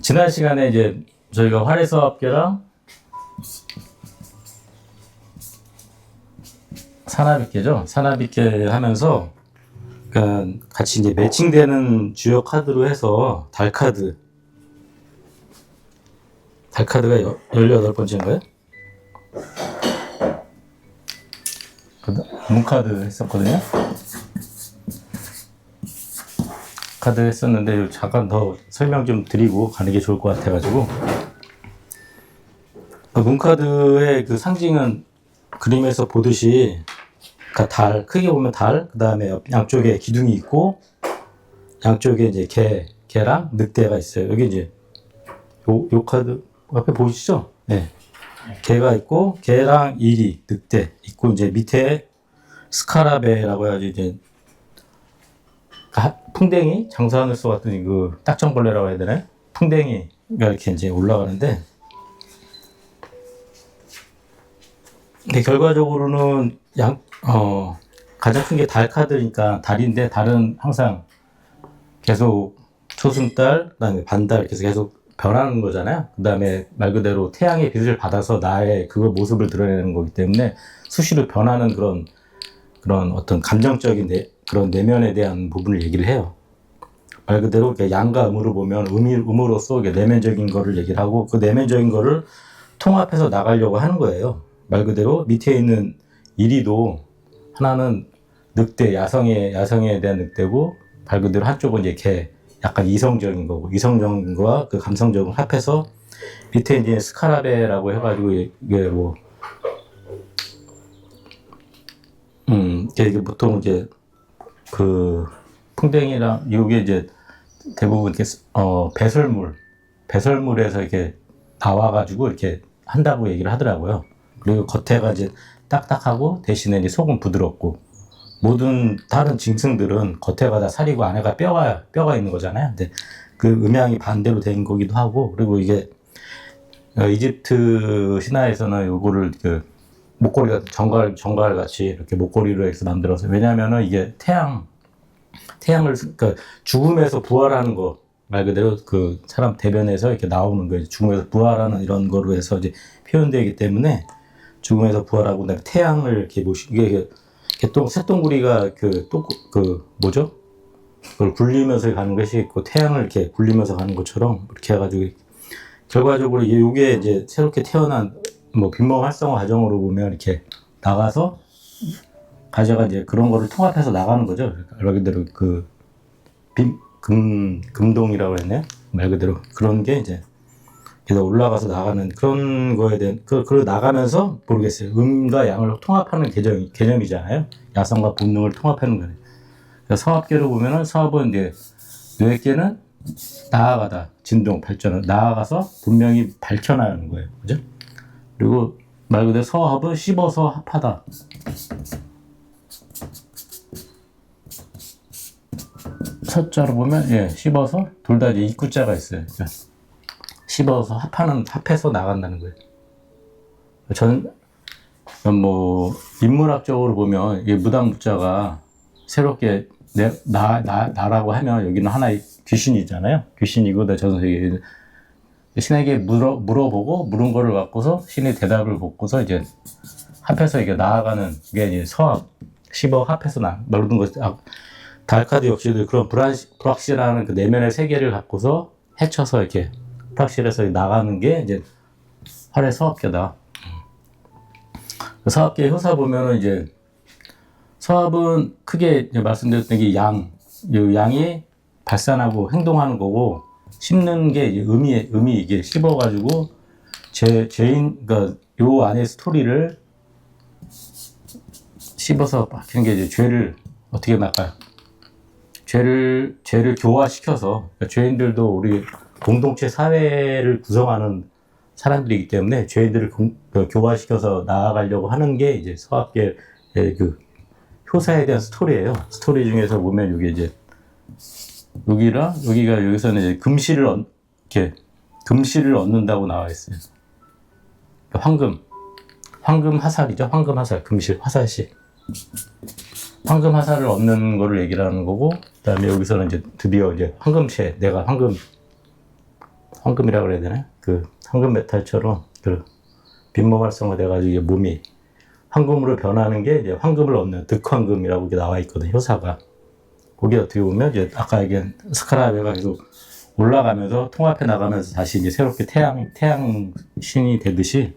지난 시간에 이제 저희가 활해서합계랑 산합입계죠. 산합입계 하면서 그러니까 같이 이제 매칭되는 주요 카드로 해서 달카드가 18번째인가요? 문카드 했었거든요. 카드 했었는데 잠깐 더 설명 좀 드리고 가는 게 좋을 것 같아가지고, 문카드의 그 상징은 그림에서 보듯이 그러니까 달, 크게 보면 달, 그 다음에 양쪽에 기둥이 있고 양쪽에 이제 개랑 늑대가 있어요. 여기 이제 요 카드 앞에 보이시죠? 네. 개가 있고 개랑 이리, 늑대 있고 이제 밑에 스카라베라고 해가지고 이제 풍뎅이, 장사하늘소 같은 그 딱정벌레라고 해야 되나요? 풍뎅이가 이렇게 이제 올라가는데, 근데 결과적으로는 가장 큰 게 달 카드니까 달인데, 달은 항상 계속 초승달, 그 다음에 반달 계속 변하는 거잖아요. 그 다음에 말 그대로 태양의 빛을 받아서 나의 그 모습을 드러내는 거기 때문에 수시로 변하는 그런 어떤 감정적인 그런 내면에 대한 부분을 얘기를 해요. 말 그대로 양과 음으로 보면 음으로써 내면적인 거를 얘기를 하고, 그 내면적인 거를 통합해서 나가려고 하는 거예요. 말 그대로 밑에 있는 이리도 하나는 늑대, 야성에 대한 늑대고, 말 그대로 한쪽은 이제 개, 약간 이성적인 거고, 이성적인 거와 그 감성적인 걸 합해서 밑에 이제 스카라베라고 해가지고 이게 뭐 이게 보통 이제 그 풍뎅이랑 이게 이제 대부분 이렇게 배설물에서 이렇게 나와가지고 이렇게 한다고 얘기를 하더라고요. 그리고 겉에가 이제 딱딱하고 대신에 이제 속은 부드럽고, 모든 다른 짐승들은 겉에가 다 살이고 안에가 뼈가 있는 거잖아요. 근데 그 음양이 반대로 된 거기도 하고, 그리고 이게 이집트 신화에서는 요거를 그 목걸이 같은 정갈 같이 이렇게 목걸이로 해서 만들어서, 왜냐면은 이게 태양을 그러니까 죽음에서 부활하는 거, 말 그대로 그 사람 대변에서 이렇게 나오는 거예요. 죽음에서 부활하는 이런 거로 해서 이제 표현되기 때문에 죽음에서 부활하고 그다음에 태양을 이렇게 이게 새똥구리가 뭐죠? 그걸 굴리면서 가는 것이 있고, 태양을 이렇게 굴리면서 가는 것처럼 이렇게 해가지고, 결과적으로 이게 이제 새롭게 태어난 뭐 빈몸 활성화 과정으로 보면 이렇게 나가서 가져가 이제 그런 거를 통합해서 나가는 거죠. 말 그대로 그 금동이라고 했네요. 말 그대로 그런 게 이제 계속 올라가서 나가는 그런 거에 대한 그걸 나가면서 모르겠어요. 음과 양을 통합하는 개념이잖아요. 야성과 본능을 통합하는 거예요. 그래서 서합계로 보면은 서합은 이제 뇌계는 나아가다, 진동, 발전을 나아가서 분명히 밝혀나가는 거예요. 그죠? 그리고 말 그대로 서합은 씹어서 합하다. 서자로 보면 씹어서 둘 다 이제 입구자가 있어요. 씹어서 합해서 나간다는 거예요. 저는 뭐 인문학적으로 보면 이게 무당무자가 새롭게 나라고 하면 여기는 하나의 귀신이잖아요. 귀신이고, 저는 신에게 물어보고 물은 거를 갖고서 신이 대답을 받고서 이제 합해서 이게 나아가는 게 이제 서합, 씹어 합해서 모든 것. 달카드 역시도 그런 불확실한 그 내면의 세계를 갖고서 헤쳐서 이렇게 불확실해서 나가는 게 이제 활의 서합계다. 서합계 효사 보면은 이제 서합은 크게 이제 말씀드렸던 게 양이 발산하고 행동하는 거고, 씹는 게 이제 음이 이게 씹어가지고 그러니까 요 안에 스토리를 씹어서 박히는 게 이제 죄를 어떻게 막아요? 죄를 교화시켜서, 그러니까 죄인들도 우리 공동체 사회를 구성하는 사람들이기 때문에 죄인들을 교화시켜서 나아가려고 하는 게 이제 서합계의 그 효사에 대한 스토리예요. 스토리 중에서 보면 이게 이제 여기서는 이제 금실을 얻는다고 나와 있어요. 황금 화살이죠. 황금 화살, 금실, 화살시. 황금 화살을 얻는 거를 얘기를 하는 거고, 그 다음에 여기서는 이제 드디어 이제 황금채, 내가 황금이라고 그래야 되나? 그 황금 메탈처럼 그 빈몸 활성화돼가지고 이게 몸이 황금으로 변하는 게 이제 황금을 얻는 득황금이라고 이게 나와 있거든, 효사가. 그게 어떻게 보면 이제 아까 얘기한 스카라베가 계속 올라가면서 통합해 나가면서 다시 이제 새롭게 태양 신이 되듯이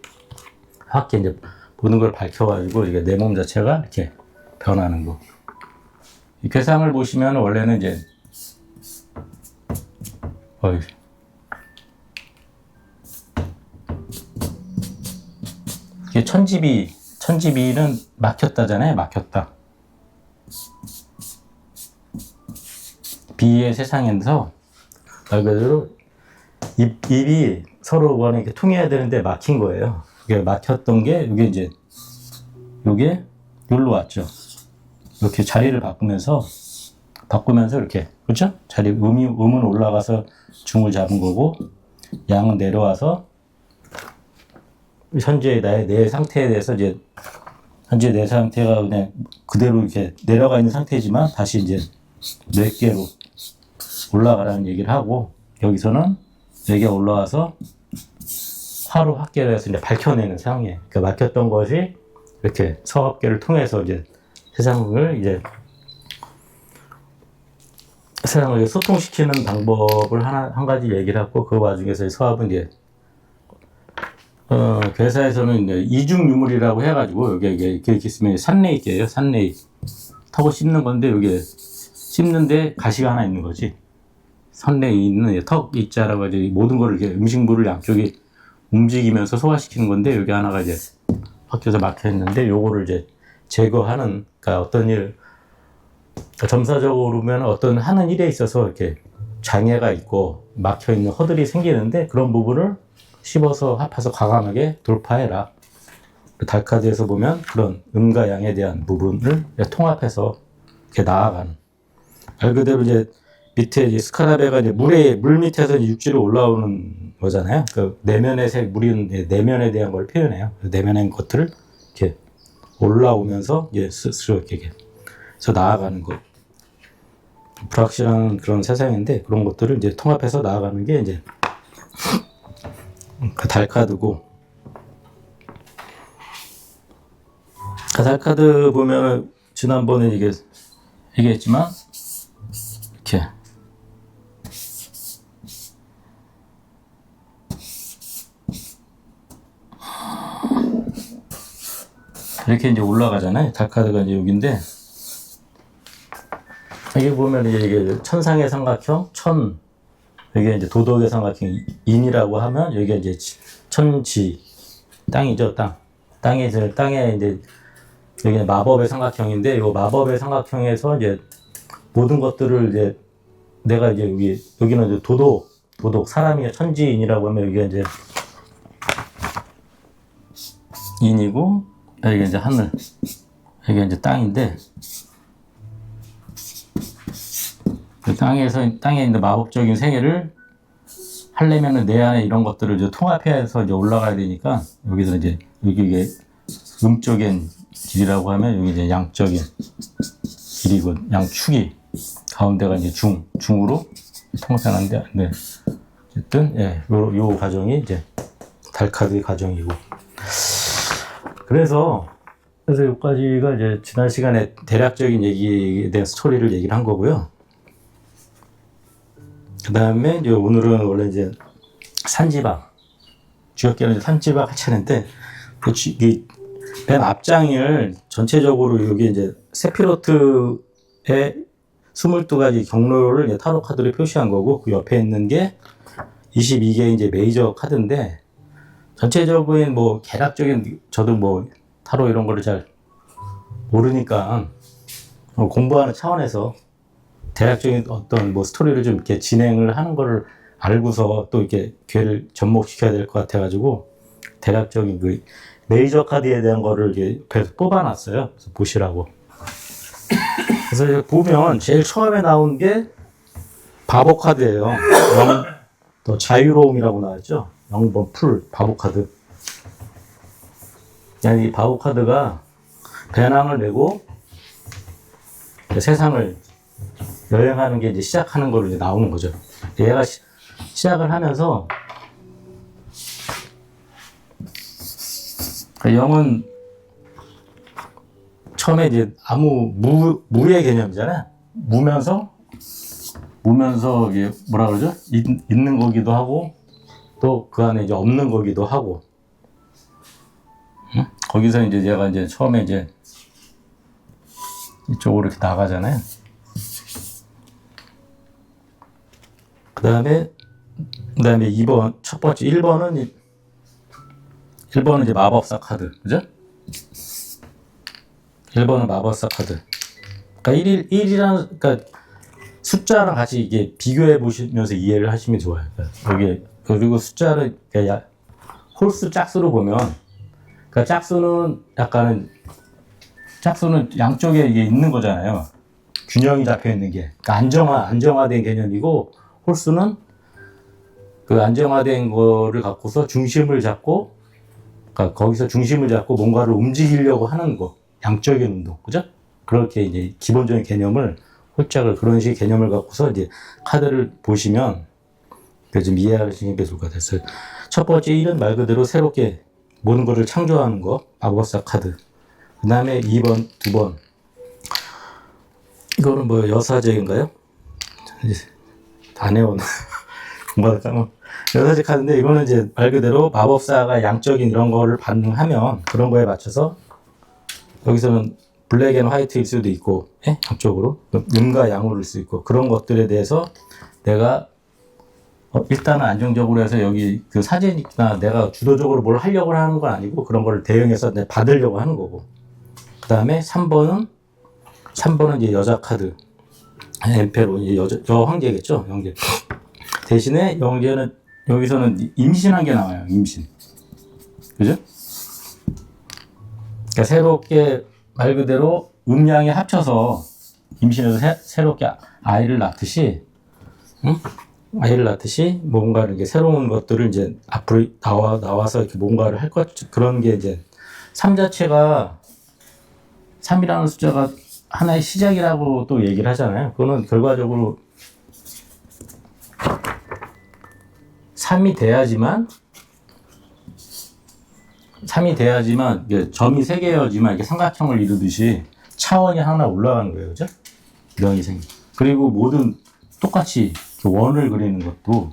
확게 이제 모든 걸 밝혀가지고 이게 내 몸 자체가 이렇게 변하는 거. 이 괴상을 보시면 원래는 이제 이게 천지비는 막혔다잖아요. 막혔다. 비의 세상에서 말 그대로 입이 서로 간에 이렇게 통해야 되는데 막힌 거예요. 이게 막혔던 게 이게 이제 요게 여기로 왔죠. 이렇게 자리를 바꾸면서 이렇게, 그렇죠? 음은 올라가서 중을 잡은 거고 양은 내려와서 현재 내 상태에 대해서 이제 현재 내 상태가 그냥 그대로 이렇게 내려가 있는 상태지만 다시 이제 몇 개로 올라가라는 얘기를 하고, 여기서는 4개가 올라와서 화로 합계를 해서 이제 밝혀내는 상황이에요. 그러니까 막혔던 것이 이렇게 서합계를 통해서 이제 세상을 소통시키는 방법을 한 가지 얘기를 하고, 그 와중에서 서합은 이제 괴사에서는 이제 이중유물이라고 해가지고 여기 이렇게 있으면 산레이게예요. 산레이 턱을 씹는 건데 여기 씹는데 가시가 하나 있는 거지. 선레이 있는 턱 있자라고 이제 모든 거를 이렇게 음식물을 양쪽이 움직이면서 소화시키는 건데 여기 하나가 이제 바뀌어서 막혀 있는데 요거를 이제 제거하는, 그러니까 어떤 일, 점사적으로 보면 어떤 하는 일에 있어서 이렇게 장애가 있고 막혀 있는 허들이 생기는데 그런 부분을 씹어서 합해서 과감하게 돌파해라. 달카드에서 보면 그런 음과 양에 대한 부분을 통합해서 이렇게 나아가는. 말 그대로 이제 밑에 이제 스카라베가 이제 물 밑에서 이제 육지로 올라오는 거잖아요. 그 내면의 물이 내면에 대한 걸 표현해요. 내면의 것들을 이렇게 올라오면서 이제 스스로 이렇게 해서 나아가는 것. 불확실한 그런 세상인데 그런 것들을 이제 통합해서 나아가는 게 이제 그 달카드고, 그 달카드 보면 지난번에 얘기했지만 이렇게 이제 올라가잖아요. 달카드가 이제 여기인데 여기 보면 이게 천상의 삼각형, 여기 이제 도덕의 삼각형 인이라고 하면 여기가 이제 천지, 땅이죠, 땅. 땅에 이제 여기 마법의 삼각형인데 이 마법의 삼각형에서 이제 모든 것들을 이제 내가 이제 여기는 이제 도덕 사람이 천지인이라고 하면 여기가 이제 인이고 여기가 이제 하늘, 여기가 이제 땅인데 그 땅에 있는 마법적인 생애를 하려면은 내 안에 이런 것들을 이제 통합해서 이제 올라가야 되니까 여기서 이제 이게 음적인 길이라고 하면 여기 이제 양적인 길이고 양축이 가운데가 이제 중으로 통합하는데, 네. 어쨌든 예, 요 과정이 이제 달카드의 과정이고. 그래서 여기까지가 이제 지난 시간에 대략적인 얘기에 대한 스토리를 얘기를 한 거고요. 그 다음에 이제 오늘은 원래 이제 산지박, 주역계는 이제 산지박 하차는데, 이 맨 앞장을 전체적으로 여기 이제 세피로트의 22가지 경로를 타로 카드로 표시한 거고, 그 옆에 있는 게 22개의 이제 메이저 카드인데, 전체적인 뭐 개략적인, 저도 뭐 타로 이런 거를 잘 모르니까 공부하는 차원에서 대략적인 어떤 뭐 스토리를 좀 이렇게 진행을 하는 거를 알고서 또 이렇게 귀를 접목시켜야 될 것 같아가지고 대략적인 그 메이저 카드에 대한 거를 이렇게 옆에서 뽑아놨어요. 그래서 보시라고. 그래서 보면 제일 처음에 나온 게 바보 카드예요. 또 자유로움이라고 나왔죠. 0번 풀 바보 카드. 이 바보 카드가 배낭을 메고 세상을 여행하는 게 이제 시작하는 걸로 이제 나오는 거죠. 얘가 시작을 하면서 그러니까 0은 처음에 이제 아무 무의 개념이잖아요. 무면서 이게 뭐라 그러죠? 있는 거기도 하고 또 그 안에 이제 없는 거기도 하고. 응? 거기서 이제 얘가 이제 처음에 이제 이쪽으로 이렇게 나가잖아요. 그 다음에 2번, 첫 번째 1번은 이제 마법사 카드. 그죠? 1번은 마법사 카드. 그러니까 1이라는, 숫자랑 같이 이게 비교해 보시면서 이해를 하시면 좋아요. 여기, 그리고 숫자를, 홀수 짝수로 보면, 짝수는 양쪽에 이게 있는 거잖아요. 균형이 잡혀 있는 게. 안정화된 개념이고, 홀수는 그 안정화된 거를 갖고서 중심을 잡고, 거기서 중심을 잡고 뭔가를 움직이려고 하는 거. 양적인 운동. 그죠? 그렇게 이제 기본적인 개념을, 홀짝을 그런 식의 개념을 갖고서 이제 카드를 보시면 좀 이해하시는 게 좋을 것 같았어요. 첫 번째 1은 말 그대로 새롭게 모든 것을 창조하는 거. 마법사 카드. 그 다음에 2번, 2번. 이거는 뭐 여사제인가요? 안 해오나. 공부하다가 여사제 카드인데 이거는 이제 말 그대로 마법사가 양적인 이런 거를 반응하면 그런 거에 맞춰서 여기서는 블랙 앤 화이트일 수도 있고, 양쪽으로 음과 양으로일 수 있고 그런 것들에 대해서 내가 일단은 안정적으로 해서 여기 그 사제니까 내가 주도적으로 뭘 하려고 하는 건 아니고 그런 거를 대응해서 내가 받으려고 하는 거고. 그 다음에 3번은 이제 여자 카드. 엠페로, 이제 여 황제겠죠? 영제. 대신에 영제는 여기서는 임신한 게 나와요. 임신. 그죠? 그러니까 새롭게 말 그대로 음양이 합쳐서 임신해서 새롭게 아이를 낳듯이, 응? 아이를 낳듯이 뭔가를 이렇게 새로운 것들을 이제 앞으로 나와서 이렇게 뭔가를 할 것, 그런 게 이제 3 자체가 3이라는 숫자가 하나의 시작이라고 또 얘기를 하잖아요. 그거는 결과적으로 3이 돼야지만 이게 점이 3개여지만 이게 삼각형을 이루듯이 차원이 하나 올라가는 거예요. 그죠? 명이 생기. 그리고 모든 똑같이 원을 그리는 것도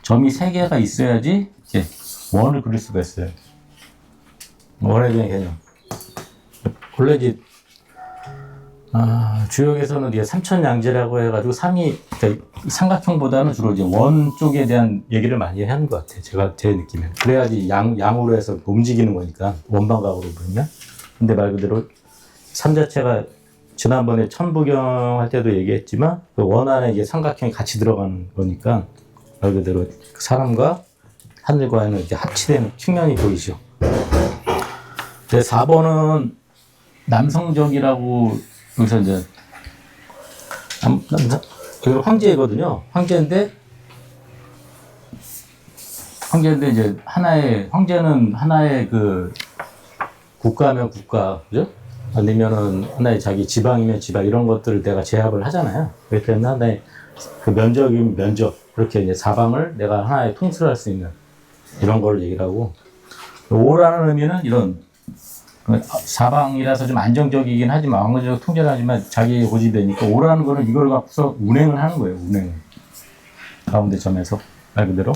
점이 3개가 있어야지 이렇게 원을 그릴 수가 있어요. 원에 대한 개념. 원래 이제 주역에서는 이게 삼천양제라고 해가지고 3이 그러니까 삼각형보다는 주로 이제 원 쪽에 대한 얘기를 많이 하는 것 같아요. 제 느낌에. 그래야지 양으로 해서 움직이는 거니까 원방각으로 보면. 근데 말 그대로 3 자체가 지난번에 천부경 할 때도 얘기했지만 그 원 안에 이게 삼각형이 같이 들어가는 거니까 말 그대로 사람과 하늘과는 이제 합치되는 측면이 보이죠. 근데 4번은 남성적이라고 여기서 이제 여기 황제거든요. 황제인데 이제 황제는 하나의 그 국가면 국가, 그죠? 아니면은 하나의 자기 지방이면 지방 이런 것들을 내가 제압을 하잖아요. 그렇기 때문에 하나의 그 면적이면 면적, 그렇게 이제 사방을 내가 하나의 통솔할 수 있는 이런 걸 얘기를 하고, 5라는 의미는 이런 사방이라서 좀 안정적이긴 하지만 왕건적 통제를 하지만 자기 고집되니까 5라는 거는 이걸 갖고서 운행을 하는 거예요. 운행을 가운데 점에서 말 그대로.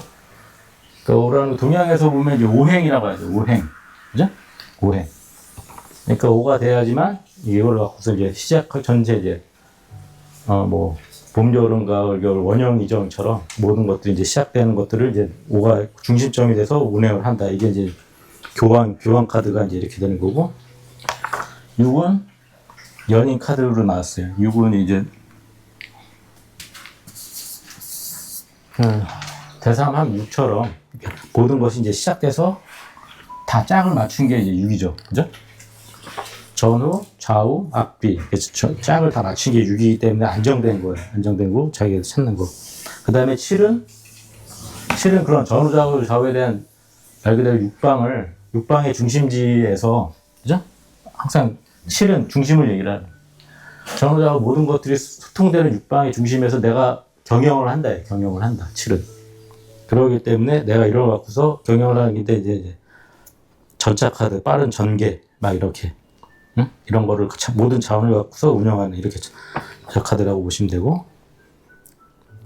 그 5라는 동양에서 보면 이제 오행이라고 하죠. 오행, 그죠? 오행. 그러니까 5가 돼야지만 이걸 갖고서 이제 전체 이제 뭐 봄, 여름, 가을, 겨울, 원형, 이정처럼 모든 것들이 이제 시작되는 것들을 이제 5가 중심점이 돼서 운행을 한다. 이게 이제 교환 카드가 이제 이렇게 되는 거고, 6은 연인 카드로 나왔어요. 6은 이제 대삼함 6처럼 모든 것이 이제 시작돼서 다 짝을 맞춘 게 이제 6이죠. 그죠? 전후, 좌우, 앞뒤. 짝을 다 맞춘 게 6이기 때문에 안정된 거예요. 안정되고 자기가 찾는 거. 그 다음에 7은 그런 전후, 좌우에 대한 말 그대로 육방의 중심지에서, 그죠? 항상 7은 중심을 얘기를 하는. 전후, 좌우 모든 것들이 소통되는 육방의 중심에서 내가 경영을 한다. 7은. 그러기 때문에 내가 이걸 갖고서 경영을 하는 게 이제 전차 카드, 빠른 전개, 막 이렇게. 응? 이런 거를 모든 자원을 갖고서 운영하는 이렇게 저 카드라고 보시면 되고.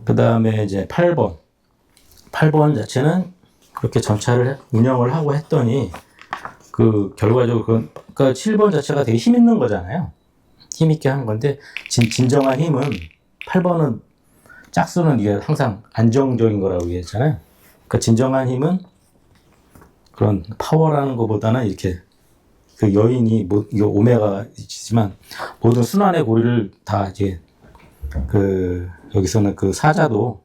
그 다음에 이제 8번. 8번 자체는 그렇게 전차를 운영을 하고 했더니 그 결과적으로 그러니까 7번 자체가 되게 힘 있는 거잖아요. 힘 있게 하는 건데 진정한 힘은 8번은 짝수는 이게 항상 안정적인 거라고 얘기했잖아요. 그러니까 진정한 힘은 그런 파워라는 것보다는 이렇게 그 여인이 이게 오메가가 있지만 모든 순환의 고리를 다 이제 그 여기서는 그 사자도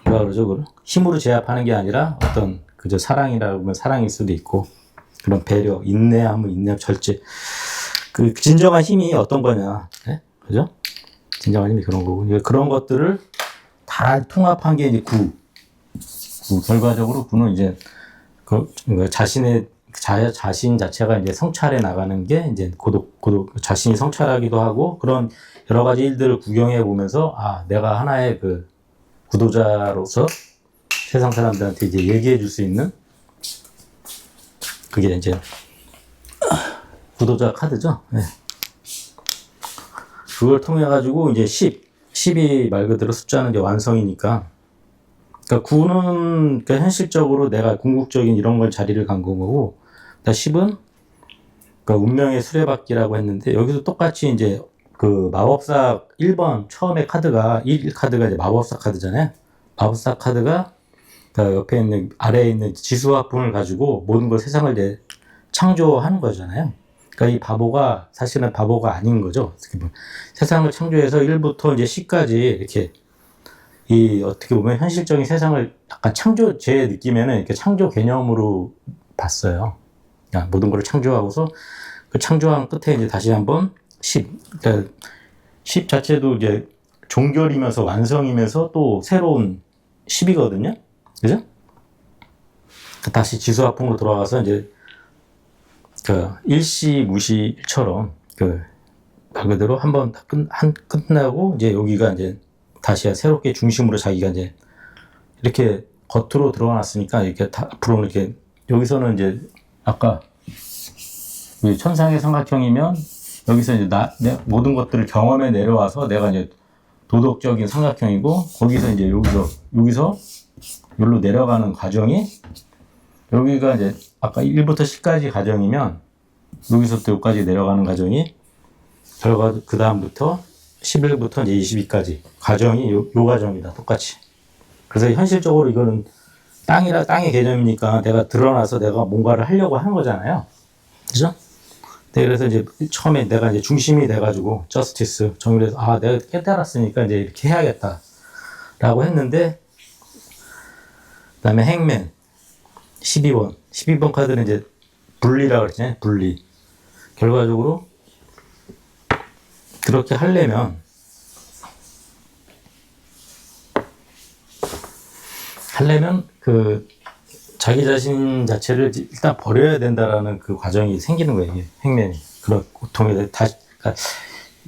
뭐라 그러죠? 그걸 힘으로 제압하는 게 아니라 어떤 그저 사랑이라고 하면 사랑일 수도 있고 그런 배려, 인내하면 인내, 절제. 그 진정한 힘이 어떤 거냐, 네? 그죠? 진정한 힘이 그런 거고 그런 것들을 다 통합한 게 이제 구. 결과적으로 구는 이제 그 자신 자체가 이제 성찰해 나가는 게 이제 고독 자신이 성찰하기도 하고 그런 여러 가지 일들을 구경해 보면서 아 내가 하나의 그 구도자로서 세상 사람들한테 이제 얘기해 줄 수 있는 그게 이제 구도자 카드죠. 네. 그걸 통해 가지고 이제 10이 말 그대로 숫자는 이제 완성이니까. 그러니까 9는 그러니까 현실적으로 내가 궁극적인 이런 걸 자리를 간 거고, 10은 그러니까 운명의 수레바퀴라고 했는데 여기서 똑같이 이제 그 마법사 1번 처음에 카드가 1 카드가 이제 마법사 카드잖아요. 마법사 카드가 그러니까 옆에 있는 아래에 있는 지수화풍을 가지고 모든 걸 세상을 이제 창조하는 거잖아요. 그러니까 이 바보가 사실은 바보가 아닌 거죠. 세상을 창조해서 1부터 이제 10까지 이렇게 이 어떻게 보면 현실적인 세상을 약간 제 느낌에는 이렇게 창조 개념으로 봤어요. 그러니까 모든 걸 창조하고서 그 창조한 끝에 이제 다시 한번 10, 그러니까 10 자체도 이제 종결이면서 완성이면서 또 새로운 10이거든요. 그죠? 다시 지수화풍으로 돌아가서 이제 그 일시 무시처럼 그 말 그대로 한번 끝나고 이제 여기가 이제 다시 새롭게 중심으로 자기가 이제 이렇게 겉으로 드러났으니까 이렇게 앞으로는 이렇게 여기서는 이제 아까 천상의 삼각형이면 여기서 이제 모든 것들을 경험해 내려와서 내가 이제 도덕적인 삼각형이고 거기서 이제 여기서 여기로 내려가는 과정이 여기가 이제 아까 1부터 10까지 과정이면 여기서부터 여기까지 내려가는 과정이 결과 그 다음부터 11부터 이제 22까지 과정이 요 과정이다 똑같이. 그래서 현실적으로 이거는 땅의 개념이니까 내가 드러나서 내가 뭔가를 하려고 하는 거잖아요. 그죠? 네, 그래서 이제 처음에 내가 이제 중심이 돼가지고 저스티스 정의를 해서 내가 깨달았으니까 이제 이렇게 해야겠다라고 했는데 그다음에 행맨 12번 카드는 이제 분리라고 그랬잖아요. 분리. 결과적으로 그렇게 하려면 그 자기 자신 자체를 일단 버려야 된다라는 그 과정이 생기는 거예요. 이게 행맨이 그런 고통에 다시 그러니까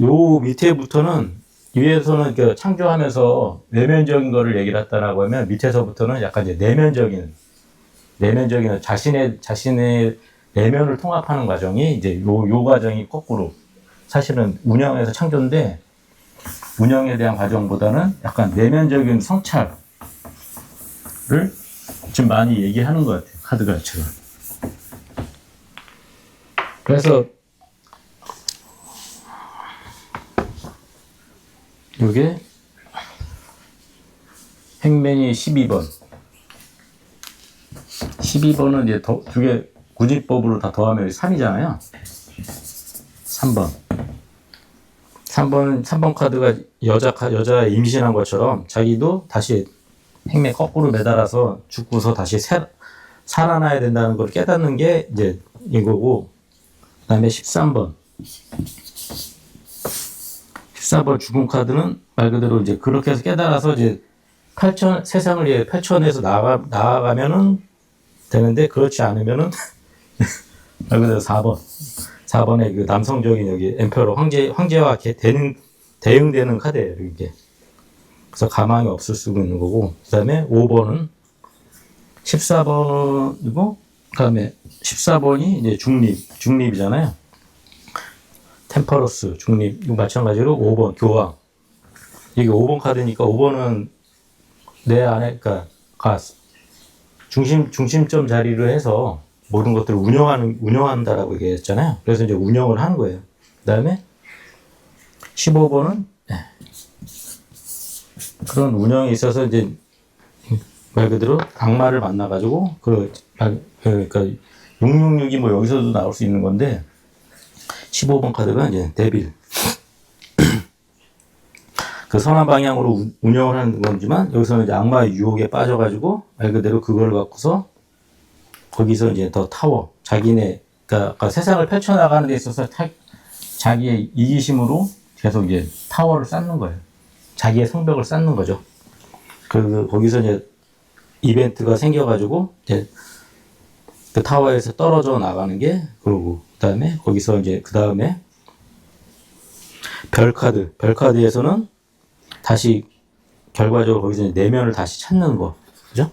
요 밑에부터는 위에서는 그 창조하면서 외면적인 거를 얘기를 했다라고 하면 밑에서부터는 약간 이제 내면적인 자신의 내면을 통합하는 과정이 이제 요 과정이 거꾸로 사실은 운영에서 창조인데 운영에 대한 과정보다는 약간 내면적인 성찰을 좀 많이 얘기하는 것 같아요. 카드가 지금. 그래서 이게 행맨이 12번. 12번은 이제 두 개 구지법으로 다 더하면 3이잖아요. 3번 카드가 여자 임신한 것처럼 자기도 다시 행맨 거꾸로 매달아서 죽고서 다시 살아나야 된다는 걸 깨닫는 게 이제 이거고, 그 다음에 13번 죽음 카드는 말 그대로 이제 그렇게 해서 깨달아서 이제 세상을 이제 펼쳐내서 나아가면은 되는데 그렇지 않으면은 말 그대로 4번의 그 남성적인 여기 엠페러 황제와 대응되는 카드예요, 이게. 그래서 가망이 없을 수가 있는 거고, 그 다음에 5번은 14번이고, 그 다음에 14번이 이제 중립이잖아요. 템퍼러스, 중립. 이거 마찬가지로 5번, 교황. 이게 5번 카드니까 5번은 내 안에, 그러니까 중심점 자리를 해서 모든 것들을 운영한다라고 얘기했잖아요. 그래서 이제 운영을 하는 거예요. 그 다음에 15번은 그런 운영에 있어서 이제 말 그대로 악마를 만나가지고 그러니까 666이 뭐 여기서도 나올 수 있는 건데 15번 카드가 이제 데빌 그 선한 방향으로 운영을 하는 거지만 여기서는 이제 악마의 유혹에 빠져가지고 말 그대로 그걸 갖고서 거기서 이제 더 타워 그러니까 세상을 펼쳐나가는 데 있어서 자기의 이기심으로 계속 이제 타워를 쌓는 거예요. 자기의 성벽을 쌓는 거죠. 거기서 이제 이벤트가 생겨가지고 이제 그 타워에서 떨어져 나가는 게 그러고 그다음에 거기서 이제 그다음에 별카드에서는 다시 결과적으로 거기서 이제 내면을 다시 찾는 거, 그죠?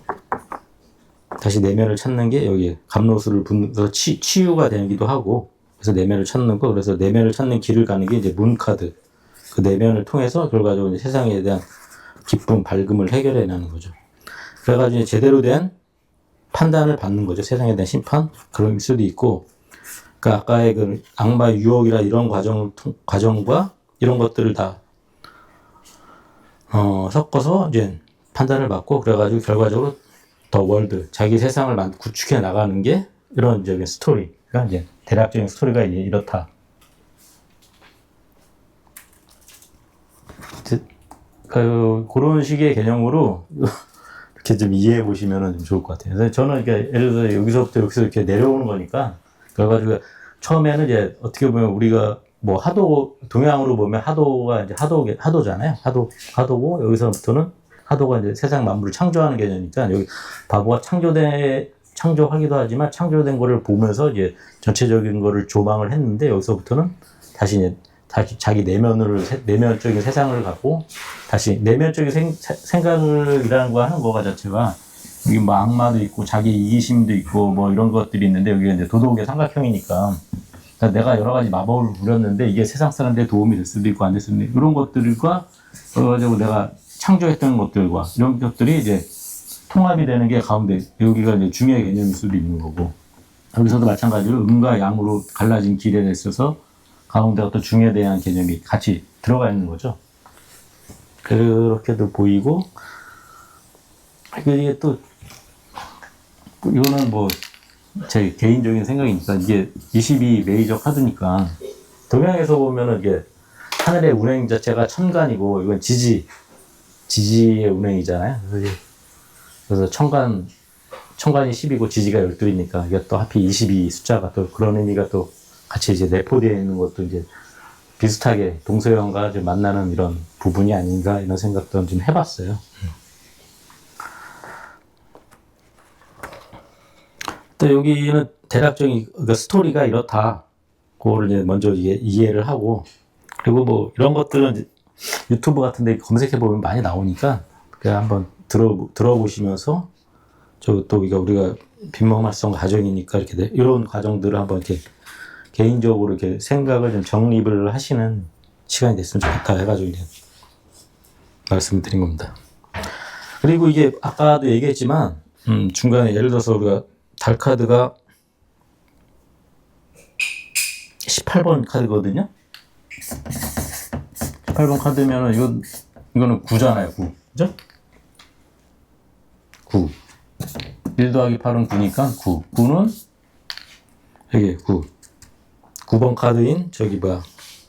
다시 내면을 찾는 게 여기 감로수를 분해서 치유가 되기도 하고 그래서 내면을 찾는 거, 그래서 내면을 찾는 길을 가는 게 이제 문카드. 그 내면을 통해서 결과적으로 이제 세상에 대한 기쁨, 밝음을 해결해내는 거죠. 그래가지고 이제 제대로 된 판단을 받는 거죠. 세상에 대한 심판 그럴 수도 있고, 그러니까 아까의 그 악마 유혹이라 이런 과정과 이런 것들을 다 섞어서 이제 판단을 받고 그래가지고 결과적으로 더 월드 자기 세상을 구축해 나가는 게 이런 적인 스토리가 이제 대략적인 스토리가 이제 이렇다. 그런 식의 개념으로 이렇게 좀 이해해 보시면 좀 좋을 것 같아요. 그래서 저는 이렇게 예를 들어서 여기서부터 이렇게 내려오는 거니까 그래가지고 처음에는 이제 어떻게 보면 우리가 뭐 동양으로 보면 하도가 이제 하도잖아요. 하도고 여기서부터는 하도가 이제 세상 만물을 창조하는 개념이니까 여기 바보가 창조하기도 하지만 창조된 거를 보면서 이제 전체적인 거를 조망을 했는데 여기서부터는 다시 자기 내면적인 세상을 갖고 다시 내면적인 생각을 하는 거 자체가 여기 뭐 악마도 있고 자기 이기심도 있고 뭐 이런 것들이 있는데 여기가 이제 도덕의 삼각형이니까 그러니까 내가 여러 가지 마법을 부렸는데 이게 세상 사람들의 도움이 될 수도 있고 안 될 수도 있고 이런 것들과 그래가지고 내가 창조했던 것들과 이런 것들이 이제 통합이 되는 게 가운데 여기가 이제 중요한 개념일 수도 있는 거고 여기서도 마찬가지로 음과 양으로 갈라진 길에 있어서 가운데 어떤 중에 대한 개념이 같이 들어가 있는 거죠. 그렇게도 보이고 이게 또 이거는 뭐 제 개인적인 생각이니까 이게 22 메이저 카드니까 동양에서 보면은 이게 하늘의 운행 자체가 천간이고 이건 지지의 운행이잖아요. 그래서 천간이 10이고 지지가 12이니까 이게 또 하필 22 숫자가 또 그런 의미가 또 같이 이제 내포되어 있는 것도 이제 비슷하게 동서양과 좀 만나는 이런 부분이 아닌가 이런 생각도 좀 해봤어요. 또 여기는 대략적인 그 스토리가 이렇다. 그거를 이제 먼저 이해를 하고 그리고 뭐 이런 것들은 유튜브 같은데 검색해 보면 많이 나오니까 그냥 한번 들어보시면서 또 우리가 빈몸활성 과정이니까 이렇게 이런 과정들을 한번 이렇게 개인적으로 이렇게 생각을 좀 정립을 하시는 시간이 됐으면 좋겠다 해가지고 이제 말씀드린 겁니다. 그리고 이게 아까도 얘기했지만 중간에 예를 들어서 우리가 달 카드가 18번 카드거든요. 18번 카드면은 이거는 9잖아요. 9. 그죠? 9. 1 더하기 8은 9니까 9. 9는 여기 9. 9번 카드인 그러니까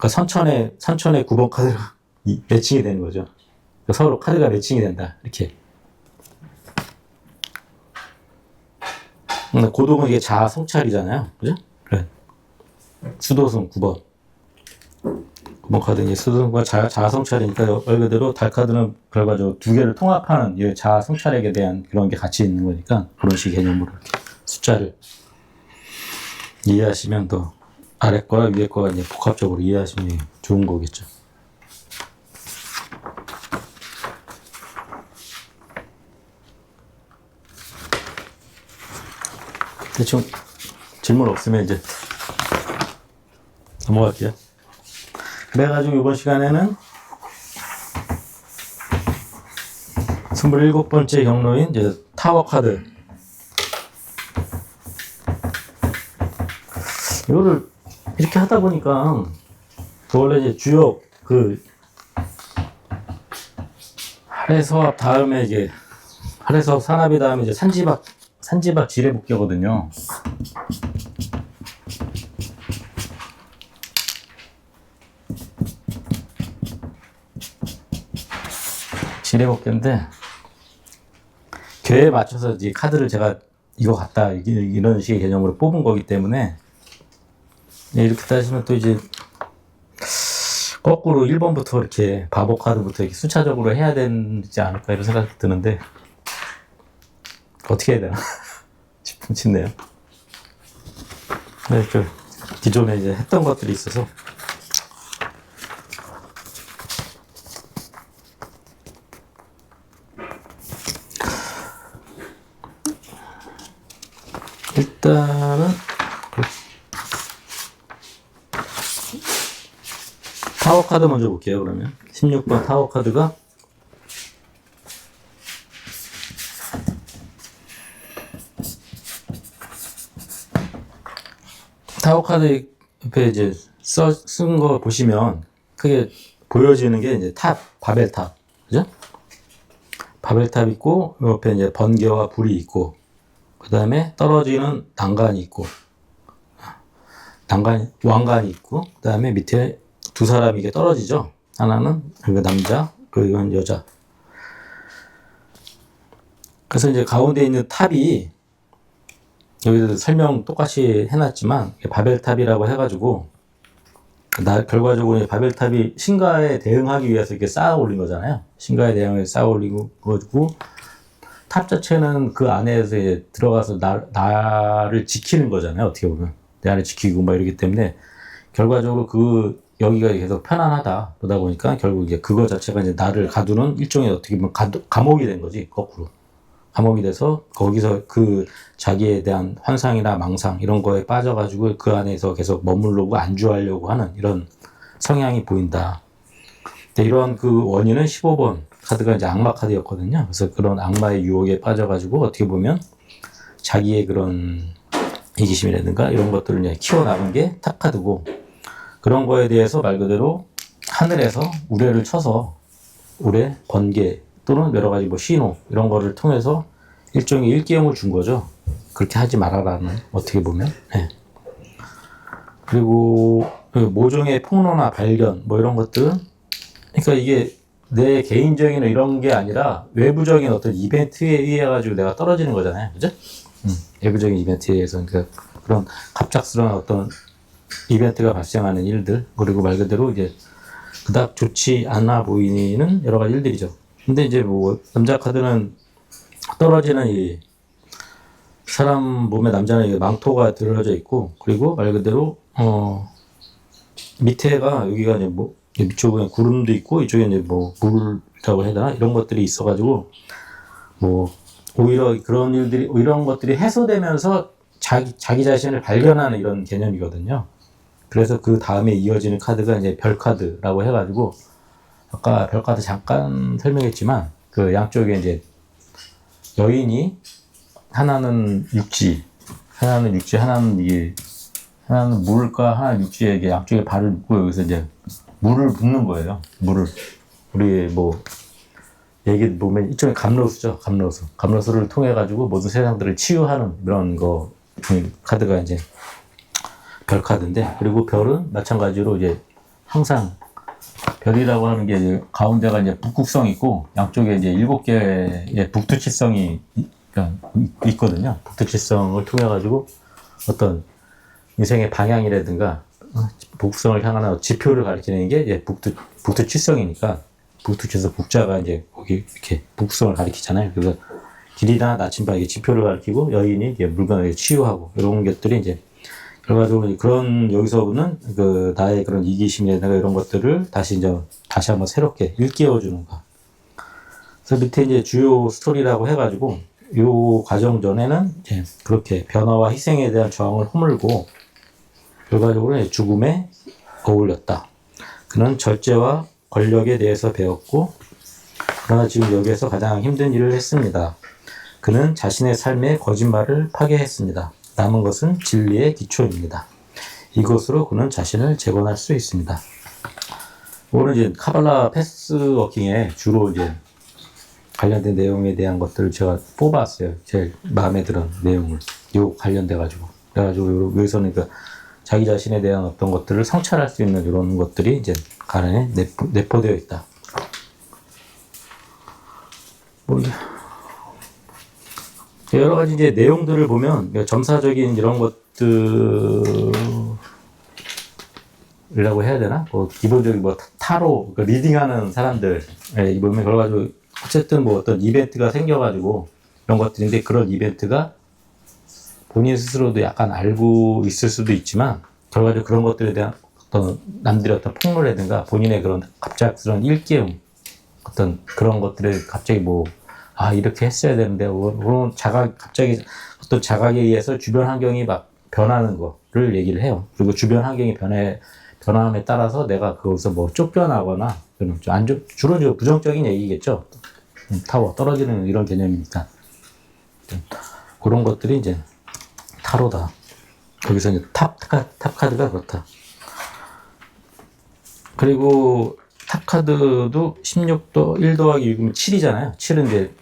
선천의 9번 카드가 매칭이 되는 거죠. 그러니까 서로 카드가 매칭이 된다. 이렇게. 고동은 이게 자아 성찰이잖아요. 그죠? 그래. 수도승 9번. 9번 카드는 이제 수도승과 자아 성찰이니까 말 그대로 달 카드는 결과적으로 두 개를 통합하는 이 자아 성찰에 대한 그런 게 같이 있는 거니까 그런 식의 개념으로 이렇게 숫자를 이해하시면 더 아래 거와 위에 거가 이제 복합적으로 이해하시면 좋은 거겠죠. 대충 질문 없으면 이제 넘어갈게요. 그래가지고 이번 시간에는 27번째 경로인 이제 타워 카드. 이거를 이렇게 하다 보니까 원래 이제 주요 하래서합 다음에 이제 하래서합 산합이 다음에 이제 산지박 지뢰복개거든요. 지뢰복개인데 교회에 맞춰서 이제 카드를 제가 이거 같다 이런 식의 개념으로 뽑은 거기 때문에 이렇게 따지면 또 이제 거꾸로 1번부터 이렇게 바보 카드부터 이렇게 순차적으로 해야 되지 않을까 이런 생각이 드는데 어떻게 해야 되나 싶네요. 네, 기존에 이제 했던 것들이 있어서 일단은 타워 카드 먼저 볼게요. 그러면 16번 타워 카드가 타워 카드 옆에 이제 쓴 거 보시면 크게 보여지는 게 이제 바벨탑, 그죠? 바벨탑 있고 옆에 이제 번개와 불이 있고 그 다음에 떨어지는 난간이 있고 왕관이 있고 그 다음에 밑에 두 사람이 이게 떨어지죠. 하나는 남자, 그리고 이건 여자. 그래서 이제 가운데 있는 탑이 여기서 설명 똑같이 해놨지만 바벨탑이라고 해가지고 결과적으로 바벨탑이 신가에 대응하기 위해서 이렇게 쌓아 올린 거잖아요. 신가에 대응해서 쌓아 올리고 가지고 탑 자체는 그 안에서 이제 들어가서 나를 지키는 거잖아요. 어떻게 보면 나를 지키고 막 이러기 때문에 결과적으로 여기가 계속 편안하다 그러다 보니까 결국 이제 그거 자체가 이제 나를 가두는 일종의 어떻게 보면 감옥이 된 거지. 거꾸로 감옥이 돼서 거기서 자기에 대한 환상이나 망상 이런 거에 빠져가지고 그 안에서 계속 머무르고 안주하려고 하는 이런 성향이 보인다. 이러한 원인은 15번 카드가 이제 악마 카드였거든요. 그래서 그런 악마의 유혹에 빠져가지고 어떻게 보면 자기의 그런 이기심이라든가 이런 것들을 이제 키워나간 게 탑 카드고, 그런 거에 대해서 말 그대로 하늘에서 우레를 쳐서 우레, 번개 또는 여러 가지 신호 이런 거를 통해서 일종의 일깨움을 준 거죠. 그렇게 하지 말아라는, 어떻게 보면. 네. 그리고 모종의 폭로나 발견 이런 것들, 그러니까 이게 내 개인적인 이런 게 아니라 외부적인 어떤 이벤트에 의해 가지고 내가 떨어지는 거잖아요, 그죠? 외부적인 이벤트에 의해서 그런 갑작스러운 어떤 이벤트가 발생하는 일들, 그리고 말 그대로 이제 그닥 좋지 않아 보이는 여러 가지 일들이죠. 근데 이제 남자 카드는 떨어지는 이 사람 몸에, 남자는 망토가 들어져 있고, 그리고 말 그대로 밑에가 여기가 이제 이쪽에 구름도 있고 이쪽에 이제 물이라고 해야 되나 이런 것들이 있어가지고 오히려 이런 것들이 해소되면서 자기 자신을 발견하는 이런 개념이거든요. 그래서 그 다음에 이어지는 카드가 이제 별 카드라고 해가지고, 아까 별 카드 잠깐 설명했지만 그 양쪽에 이제 여인이 하나는 육지, 하나는 물과 하나는 육지에 양쪽에 발을 묶고 여기서 이제 물을 붓는 거예요. 우리 얘기 보면 일종의 감로수죠. 감로수를 통해 가지고 모든 세상들을 치유하는 그런 카드가 이제 별 카드인데, 그리고 별은 마찬가지로 이제 항상 별이라고 하는 게 이제 가운데가 이제 북극성이 있고 양쪽에 이제 7개의 북두칠성이 있거든요. 북두칠성을 통해 가지고 어떤 인생의 방향이라든가 북극성을 향하는 지표를 가리키는 게 이제 북두칠성이니까, 북두칠성 북자가 이제 거기 이렇게 북극성을 가리키잖아요. 그래서 길이나 나침반 지표를 가리키고, 여인이 이제 물건을 치유하고 이런 것들이 이제 결과적으로 그런 여기서는 나의 그런 이기심이라든가 이런 것들을 다시 한번 새롭게 일깨워주는 거. 그래서 밑에 이제 주요 스토리라고 해가지고 요 과정 전에는 이제 그렇게 변화와 희생에 대한 저항을 허물고 결과적으로 죽음에 어울렸다. 그는 절제와 권력에 대해서 배웠고, 그러나 지금 여기에서 가장 힘든 일을 했습니다. 그는 자신의 삶의 거짓말을 파괴했습니다. 남은 것은 진리의 기초입니다. 이것으로 그는 자신을 재건할 수 있습니다. 오늘 이제 카발라 패스워킹에 주로 이제 관련된 내용에 대한 것들을 제가 뽑았어요. 제일 마음에 드는 내용을. 요 관련돼가지고. 그래가지고 여기서는 그러니까 자기 자신에 대한 어떤 것들을 성찰할 수 있는 이런 것들이 이제 간에 내포되어 있다. 뭐 여러 가지 이제 내용들을 보면 점사적인 이런 것들이라고 해야 되나? 뭐 기본적인 뭐 타로 그러니까 리딩하는 사람들 보면 그래가지고 어쨌든 뭐 어떤 이벤트가 생겨가지고 이런 것들인데 그런 이벤트가 본인 스스로도 약간 알고 있을 수도 있지만 결과적으로 그런 것들에 대한 어떤 남들의 어떤 폭로라든가 본인의 그런 갑작스러운 일깨움 어떤 그런 것들에 갑자기 뭐 이렇게 했어야 되는데 그런 갑자기 어떤 자각에 의해서 주변 환경이 막 변하는 거를 얘기를 해요. 그리고 주변 환경이 변함에 따라서 내가 거기서 뭐 쫓겨나거나 주로 부정적인 얘기겠죠. 타워 떨어지는 이런 개념이니까 그런 것들이 이제 타로다. 거기서 이제 탑 카드가 그렇다. 그리고 탑 카드도 16도 1 더하기 6이면 7이잖아요. 7은 이제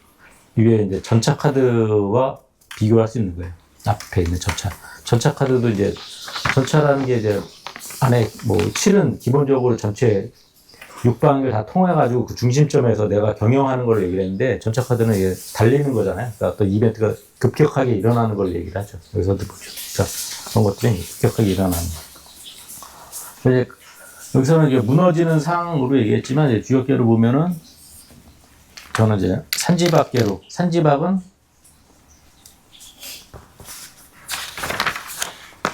위에 이제 전차 카드와 비교할 수 있는 거예요. 앞에 있는 전차 카드도 이제 전차라는 게 이제 안에 뭐 7은 기본적으로 전체 6방을 다 통해가지고 그 중심점에서 내가 경영하는 걸 얘기를 했는데 전차 카드는 이게 달리는 거잖아요. 그러니까 어떤 이벤트가 급격하게 일어나는 걸 얘기를 하죠. 여기서도 보죠. 그러니까 그런 것들이 급격하게 일어나는 거. 이제 여기서는 이제 무너지는 상으로 얘기했지만 이제 주역계로 보면은 저는 이제 산지박계로 산지박은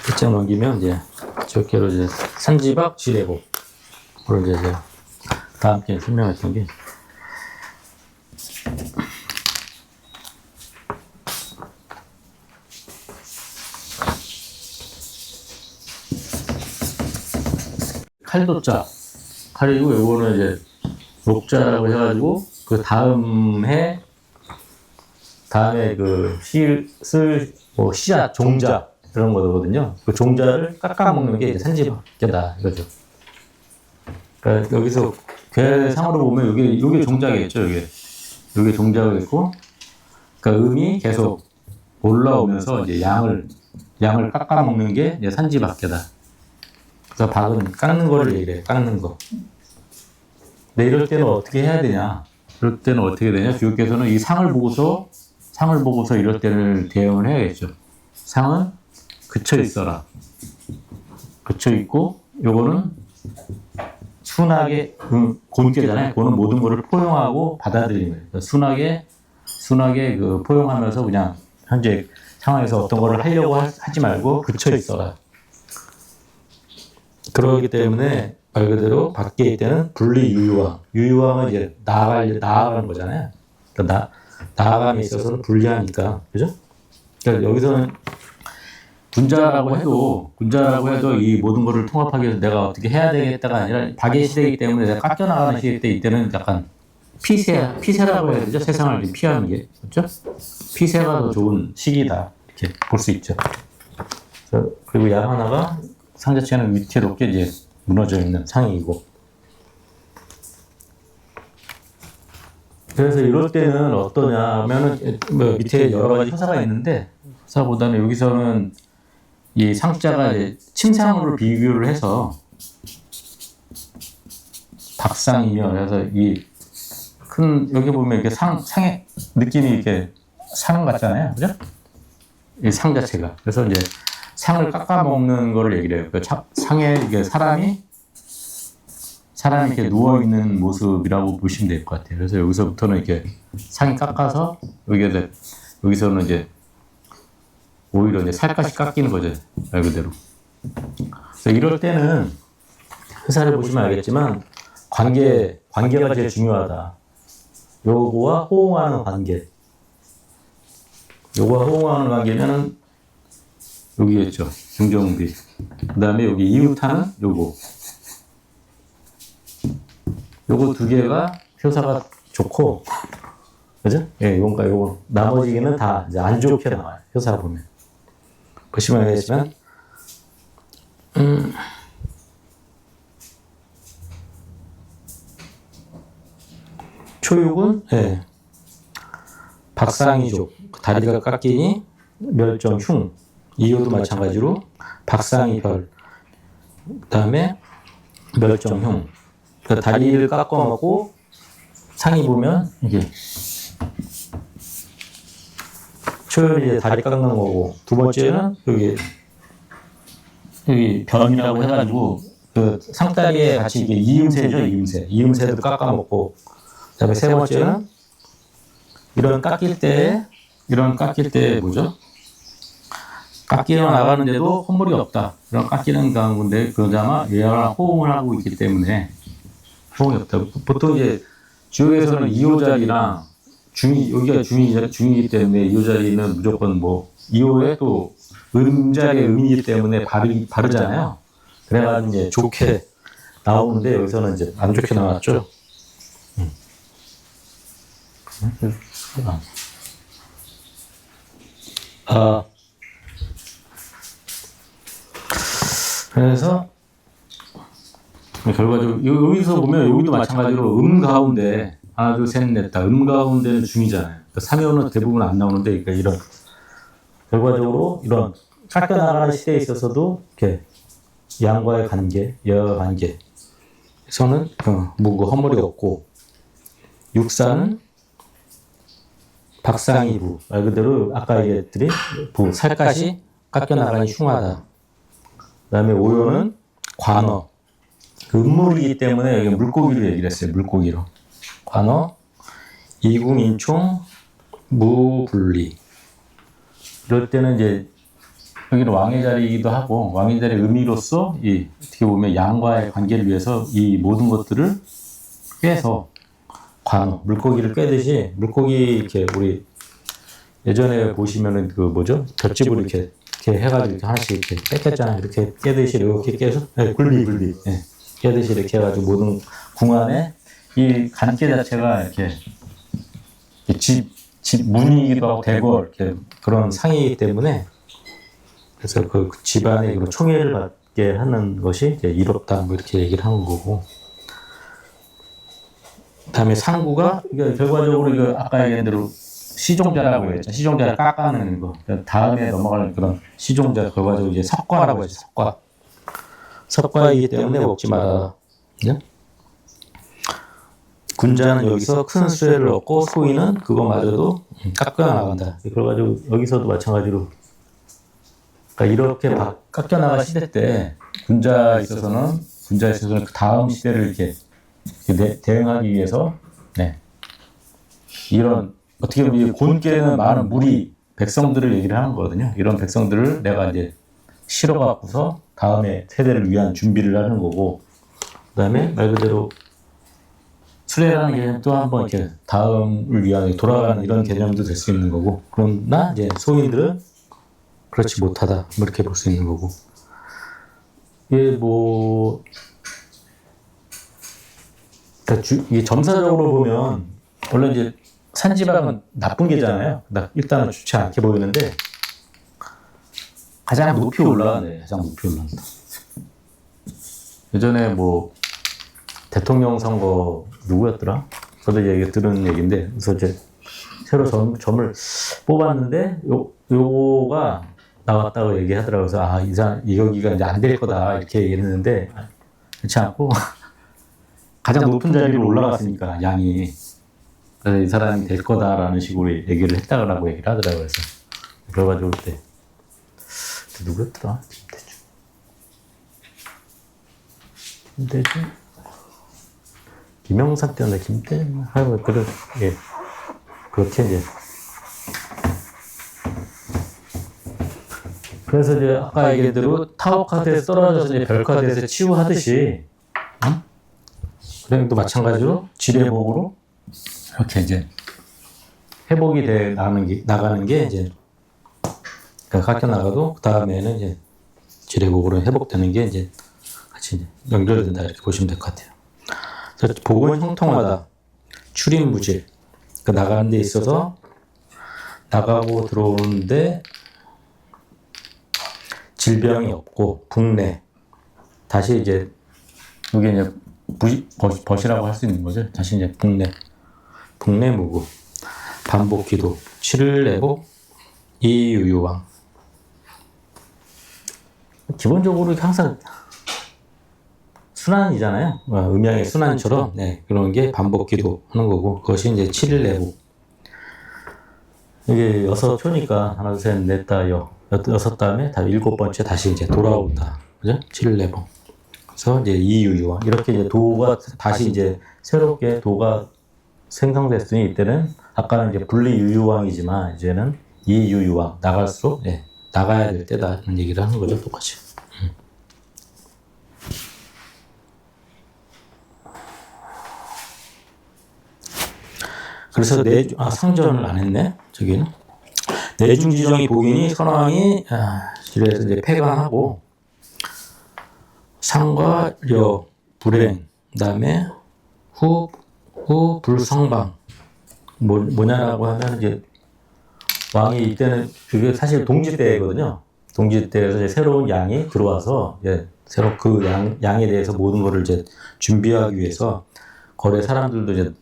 끝장 넘기면 이제 주역계로 이제 산지박 지뢰복 그걸 이제 다음 기회에 설명했던 게 칼도자 칼이고 요거는 이제 목자라고 해가지고 그 다음에 그 뭐 씨앗 종자 그런 거거든요. 그 종자를 깎아먹는 게 이제 산지박계다 이거죠. 그러니까 여기서 괴상으로 보면 요게 종자겠죠. 요게 종자겠고, 그러니까 음이 계속 올라오면서 이제 양을 깎아먹는 게 이제 산지박계다. 그래서 박은 깎는 거를 얘기해요. 깎는 거. 근데 이럴 때는 어떻게 해야 되냐? 이럴 때는 어떻게 되냐? 주역께서는 이 상을 보고서 이럴 때를 대응을 해야겠죠. 상은 그쳐 있어라. 그쳐 있고, 요거는 순하게 곤께잖아요. 그거는 모든 것을 포용하고 받아들이는 거예요. 순하게 그 포용하면서 그냥 현재 상황에서 어떤 거를 하려고 하지 말고 그쳐 있어라. 그러기 때문에 말 그대로 밖에 있을 때는 분리 유유함은 이제 나아가는 거잖아요. 그러니까 나아감에 있어서는 불리하니까, 그죠? 그러니까 여기서는 군자라고 해도 이 모든 것을 통합하기 위해서 내가 어떻게 해야 되겠다가 아니라 박의 시대이기 때문에 내가 깎여나가는 시대 때 이때는 약간 피세라고 해야 되죠. 세상을 피하는 게. 그렇죠? 피세가 더 좋은 시기다. 이렇게 볼 수 있죠. 그리고 양 하나가 상 자체는 위태롭게 이제 무너져 있는 상이고. 그래서 이럴 때는 어떠냐면은 뭐 밑에 여러 가지 서사가 있는데 서사보다는 여기서는 이 상자가 이제 침상으로 비교를 해서 박상이며 그래서 이 큰 여기 보면 이렇게 상의 느낌이 이렇게 상 같잖아요, 그죠? 이 상 자체가 그래서 이제 상을 깎아먹는 거를 얘기를 해요. 그 상에 이게 사람이 이렇게 누워 있는 모습이라고 보시면 될 것 같아요. 그래서 여기서부터는 이렇게 상이 깎아서 여기서는 이제 오히려 이제 살갗이 깎이는 거죠. 말 그대로. 그래서 이럴 때는 회사를 보시면 알겠지만 관계가 제일 중요하다. 요거와 호응하는 관계. 요거와 호응하는 관계는 여기겠죠. 긍정비. 그 다음에 여기 이웃하는 요거. 요거 두 개가 효사가 좋고, 그죠? 예, 요거. 나머지는 다 이제 안 좋게 나와요. 효사 보면. 보시면 알겠지만, 초육은, 예. 박상이족. 다리가 깎이니 멸정 흉. 이효도 마찬가지로 박상이 별. 그 다음에 멸정 흉. 그러니까 다리를 깎아먹고 상이 보면 이게 초열이 다리 깎는 거고, 두 번째는 여기 변이라고 해가지고 그 상다리에 같이 이게 이음새죠, 이음새. 이음새도 깎아먹고, 그다음에 세 번째는 이런 깎일 때 뭐죠? 깎이어 나가는데도 헛물이 없다. 이런 깎이는 가운데 그러자마 얘랑 호응을 하고 있기 때문에 호응이 없다. 보통 이제 지옥에서는 2호 자리랑 여기가 중이기 때문에 2호 자리는 무조건 뭐 2호에 또 음자리의 음이기 때문에 바르잖아요. 그래가지고 이제 좋게 나오는데 여기서는 이제 안 좋게 나왔죠. 그래서 결과적으로 여기서 보면 여기도 마찬가지로 가운데 하나 둘 셋 넷 다 가운데는 중이잖아요. 그러니까 3회원은 대부분 안 나오는데, 그러니까 이런 결과적으로 이런 깎여나가는 시대에 있어서도 이렇게 양과의 관계, 여와 관계에서는 뭐 허물이 없고, 육사는 박상이부, 말 그대로 아까 얘기했더니 살갗이 깎여나가니 흉하다. 그 다음에 오요는 관어, 그 음물이기 때문에 여기 물고기로 얘기를 했어요. 물고기로. 관어, 이구민총, 무분리. 이럴 때는 이제 여기는 왕의 자리이기도 하고, 왕의 자리의 의미로서 어떻게 보면 양과의 관계를 위해서 이 모든 것들을 꿰서 관어, 물고기를 꿰듯이, 물고기 이렇게 우리 예전에 보시면은 그 뭐죠? 볏짚으로 이렇게 해가지고 이렇게 하나씩 이렇게 뺏겼잖아요. 이렇게 깨듯이 이렇게 깨서, 굴비. 예. 깨듯이 이렇게 해가지고 모든 궁안에 이 간깨 자체가 이렇게 집 문이기도 하고 대고 이렇게 그런 상이기 때문에, 그래서 그 집안의 그런 총애를 받게 하는 것이 이제 이롭다, 뭐 이렇게 얘기를 하는 거고. 그다음에 상구가 이게 결과적으로 이거 아까 얘기한 대로 시종자라고 했죠. 시종자를 깎아내는 거. 다음에 넘어가는 그런 시종자 결과적으로 이제 석과라고 했죠. 석과이기 때문에 먹지 마라. 네? 군자는 여기서 큰 수혜를 얻고 소인은 그거마저도 깎여 나간다. 그래가지고 여기서도 마찬가지로, 그러니까 이렇게 깎여 나갈 시대 때 군자에 있어서는 그 다음 시대를 이렇게 대응하기 위해서, 이런 어떻게 보면 곤께는 많은 무리 백성들을 얘기를 하는 거거든요. 이런 백성들을 내가 이제 실어갖고서 다음에 세대를 위한 준비를 하는 거고, 그 다음에 말 그대로 수레라는 개념 또 한번 이렇게 다음을 위한 돌아가는 이런 개념도 될 수 있는 거고, 그러나 이제 소인들은 그렇지 못하다, 뭐 이렇게 볼 수 있는 거고. 이게 뭐 이게 점사적으로 보면 원래 이제 산지방은 나쁜 게잖아요. 일단은 좋지 않게 보이는데 가장 높이 올라가네. 가장 높이 올라간다. 예전에 뭐 대통령 선거 누구였더라? 저도 들은 얘기인데, 그래서 이제 새로 점을 뽑았는데 요거가 나왔다고 얘기하더라고요. 그래서 여기가 이제 안 될 거다 이렇게 얘기했는데, 그렇지 않고 가장 높은 자리로 올라갔으니까 양이, 그래서 이 사람이 될 거다라는 식으로 얘기를 했다고 얘기를 하더라고요. 그래서 결과적으로 그때 누구였더라? 김대중? 김영삼 때였나? 김대중? 그렇게 이제. 그래서 이제 아까 얘기한 대로 타워카드에서 떨어져서 이제 별카드에서 치유하듯이, 그냥도 마찬가지로 지뢰복으로 이렇게 이제 회복이 돼 나가는 게 이제 그러니까 깎여 나가도 그 다음에는 이제 지뢰복으로 회복되는 게 이제 같이 이제 연결된다 이렇게 보시면 될 것 같아요. 그래서 복은 형통하다. 출입무질. 그 나가는 데 있어서 나가고 들어오는데 질병이 없고 북내. 다시 이제 이게 이제 벗이라고 할 수 있는 거죠. 다시 이제 북내 무구. 반복기도. 7을 내복 이유유왕. 기본적으로 항상 순환이잖아요. 음양의 순환처럼 네, 그런 게 반복기도 하는 거고 그것이 이제 7일 내복. 이게 6초니까 하나 둘셋 넷 다 여섯 다음에 다 7번째 다시 이제 돌아온다. 그죠? 7일 내복. 그래서 이제 이유유왕 이렇게 이제 도가 다시 이제 새롭게 도가 생성됐으니 이때는 아까는 이제 분리유유왕이지만 이제는 이유유왕 나갈수록 네, 나가야 될 때다 이런 얘기를 하는 거죠. 똑같이. 그래서 상전을 안 했네. 저기는 내중지정이 복이니 선왕이 지뢰에서 이제 폐관하고 상과 려 불행 그다음에 후 불성방 뭐냐라고 하면 이제 왕이 이때는 그게 사실 동지 때거든요. 동지 때에서 이제 새로운 양이 들어와서 이제 새로 그 양에 대해서 모든 것을 이제 준비하기 위해서 거래 사람들도 이제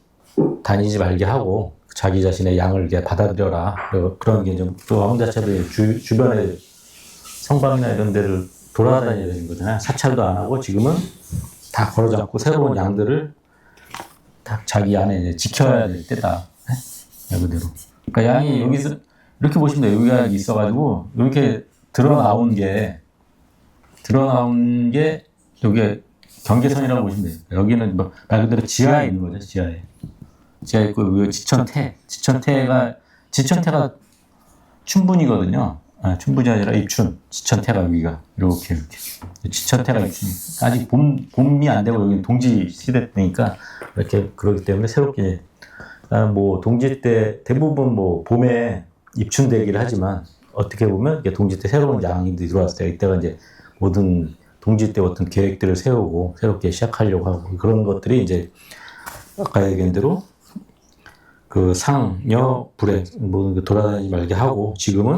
다니지 말게 하고 자기 자신의 양을 이제 받아들여라. 그런 게 좀 그 왕 자체도 주변에 성방이나 이런 데를 돌아다녀야 되는 거잖아요. 사찰도 안 하고 지금은 다 걸어잡고 새로운 양들을 다 자기 안에 이제 지켜야 될 때다. 네? 그대로. 그러니까 양이 여기서 이렇게 보시면 돼요. 여기가 있어가지고 이렇게 드러나온 게 여기 경계선이라고 보시면 돼요. 여기는 뭐 말 그대로 지하에 있는 거죠. 지하에 있고 여기 지천태가 춘분이거든요. 춘분이 아니라 입춘. 지천태가 여기가 이렇게 지천태가 입춘. 아직 봄이 안 되고 여기 동지 시대 때니까 이렇게 그러기 때문에 새롭게 뭐 동지 때 대부분 뭐 봄에 입춘되기를 하지만 어떻게 보면 이게 동지 때 새로운 양이 들어왔을 때 이때가 이제 모든 동지 때 어떤 계획들을 세우고 새롭게 시작하려고 하고 그런 것들이 이제 아까 얘기한 대로 그 상여 불에 모든 게 돌아다니지 말게 하고 지금은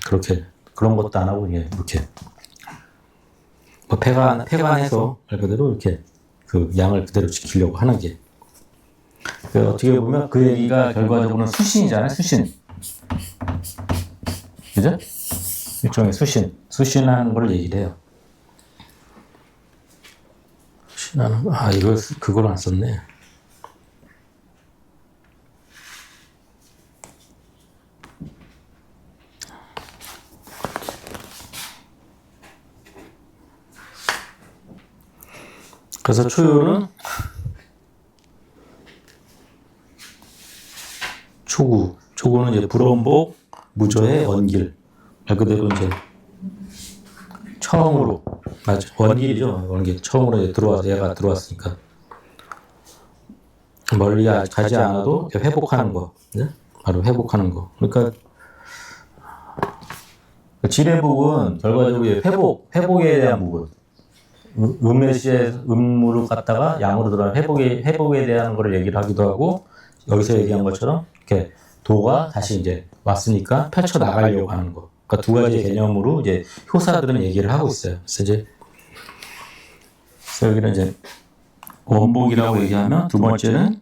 그렇게 그런 것도 안 하고 이렇게 뭐 폐관해서 말 그대로 이렇게 그 양을 그대로 지키려고 하는 게 어떻게 보면 그 얘기가 결과적으로는 수신이잖아요. 수신. 그죠? 일종의 수신하는 걸 얘기를 해요. 수신하는 거. 그걸 안 썼네. 그래서 초율은 초구는 이제 불원복 무저의 원길. 말 그대로 이제 처음으로 맞아 원길이죠. 원길 처음으로 이제 얘가 들어왔으니까 멀리 가지 않아도 회복하는 거. 네? 바로 회복하는 거. 그러니까 지뢰복은 결과적으로 회복에 대한 부분. 음메시의 음무를 갖다가 양으로 들어간 회복에 대한 거를 얘기를 하기도 하고 여기서 얘기한 것처럼 이렇게 도가 다시 이제 왔으니까 펼쳐 나가려고 하는 거. 그러니까 두 가지 개념으로 이제 효사들은 얘기를 하고 있어요. 그래서 여기는 이제 원복이라고 얘기하면 두 번째는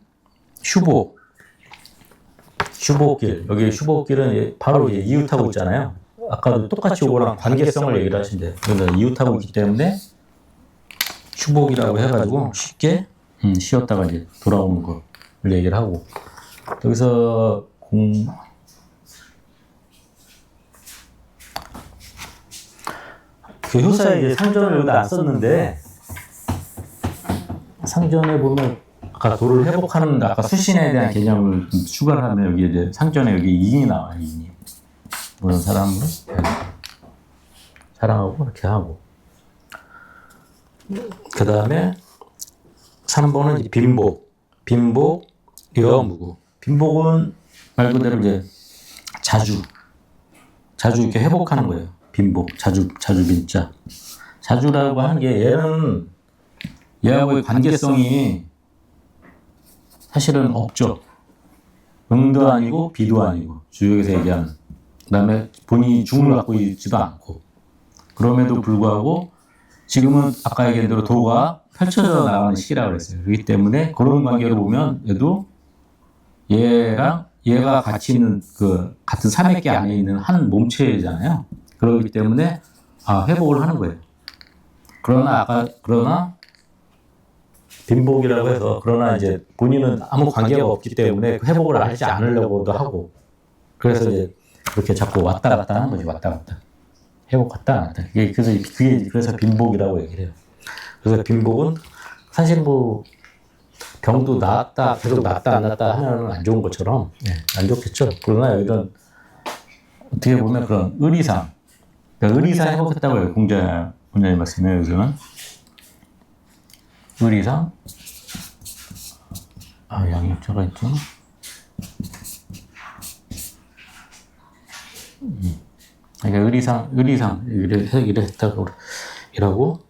휴복길. 여기 휴복길은 바로 이제 이웃하고 있잖아요. 아까도 똑같이 이거랑 관계성을 얘기를 하신대요. 그러면 이웃하고 있기 때문에 휴복이라고 해가지고 쉽게 쉬었다가 이제 돌아오는 걸 얘기를 하고 여기서 그 효사에 이제 상전을 여기다 안 썼는데 상전에 보면 아까 도를 회복하는 아까 수신에 대한 개념을 추가를 하면 여기 이제 상전에 여기 이인이 나와요. 이인이 모든 사람을 사랑하고 이렇게 하고 그 다음에 3번은 빈복, 여무구. 빈복은 말 그대로 이제 자주 자주 이렇게 회복하는 거예요. 빈복, 자주빈자. 자주라고 하는 게 얘하고의 관계성이 사실은 없죠. 응도 아니고 비도 아니고 주역에서 얘기하는. 그다음에 본인이 중을 갖고 있지도 않고. 그럼에도 불구하고 지금은 아까 얘기한 대로 도가 펼쳐져 나가는 시기라고 그랬어요. 그렇기 때문에 그런 관계로 보면 얘도 얘가 같이 있는 같은 삼액계 안에 있는 한 몸체잖아요. 그렇기 때문에 회복을 하는 거예요. 그러나 빈복이라고 해서 그러나 이제 본인은 아무 관계가 없기 때문에 회복을 하지 않으려고도 하고 그래서 이제 그렇게 자꾸 왔다 갔다 하는 거지. 왔다 갔다 회복 갔다 안 갔다. 그래서 빈복이라고 얘기를 해요. 그래서 빈복은 사실 뭐 병도 계속 낫다 안 낫다 하면 안 좋은 것처럼 안 좋겠죠. 그러나 이런 어떻게 보면 그런 의리상 회복했다고 해요. 공자님 말씀에 여기서는 의리상 양육자가 있죠. 그러니까 의리상 이랬다고 이라고.